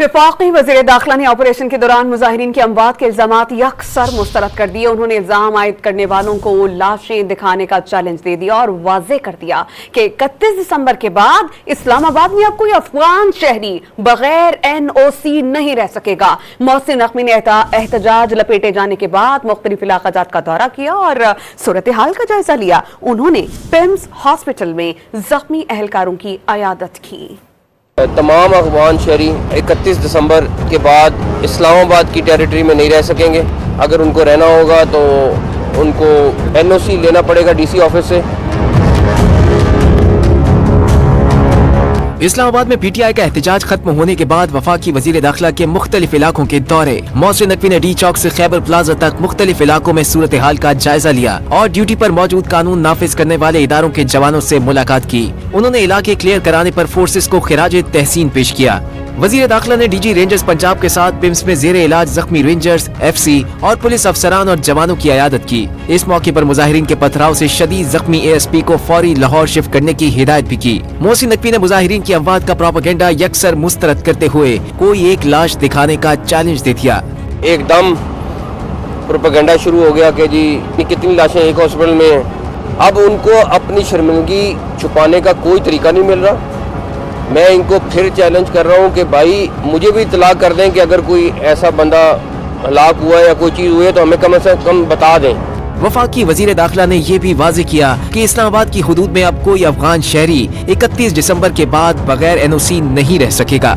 वफाकी वज़ीर दाखिला ने ऑपरेशन के दौरान मुजाहिरीन की अमवात के इल्जामात यकसर मुस्तरद कर दिए। उन्होंने इल्जाम आयद करने वालों को लाशें दिखाने का चैलेंज दे दिया और वाज़ेह कर दिया कि 31 दिसंबर के बाद इस्लामाबाद में अब कोई अफगान शहरी बगैर NOC नहीं रह सकेगा। मोहसिन नकवी ने एहतजाज लपेटे जाने के बाद मुख्तलिफ इलाक़ात का दौरा किया और सूरत हाल का जायजा लिया। उन्होंने पिम्स हॉस्पिटल में जख्मी अहलकारों की अयादत की। तमाम अफगान शहरी 31 दिसंबर के बाद इस्लामाबाद की टेरिटरी में नहीं रह सकेंगे। अगर उनको रहना होगा तो उनको NOC लेना पड़ेगा DC ऑफिस से। इस्लामाबाद में PTI का एहतजाज खत्म होने के बाद वफाकी वजीर दाखिला के मुख्तलिफ इलाकों के दौरे। मोहसिन नकवी ने D चौक से खैबर प्लाजा तक मुख्तलिफ इलाकों में सूरत हाल का जायजा लिया और ड्यूटी पर मौजूद कानून नाफिज करने वाले इदारों के जवानों से मुलाकात की। उन्होंने इलाके क्लियर कराने पर फोर्सेस को खिराज तहसीन पेश किया। वजीर दाखिला ने DG रेंजर्स पंजाब के साथ पिम्स में जेरे इलाज जख्मी रेंजर्स, FC और पुलिस अफसरान और जवानों की अयादत की। इस मौके पर मुजाहिरीन के पथराव से शदीद जख्मी ASP को फौरी लाहौर शिफ्ट करने की हिदायत भी की। मोहसिन नकवी ने मुजाहिरीन की अमवात का प्रोपेगेंडा यकसर मुस्तरद करते हुए कोई एक लाश दिखाने का चैलेंज दे दिया। एकदम प्रोपेगेंडा शुरू हो गया कि जी कितनी लाशें एक हॉस्पिटल में हैं। अब उनको अपनी शर्मिंदगी छुपाने का कोई तरीका नहीं मिल रहा। मैं इनको फिर चैलेंज कर रहा हूँ कि भाई मुझे भी इत्तला कर दें कि अगर कोई ऐसा बंदा हलाक हुआ है या कोई चीज़ हुई है तो हमें कम से कम बता दें। वफाकी वजीर दाखिला ने यह भी वाज़ेह किया कि इस्लामाबाद की हुदूद में अब कोई अफगान शहरी 31 दिसंबर के बाद बगैर NOC नहीं रह सकेगा।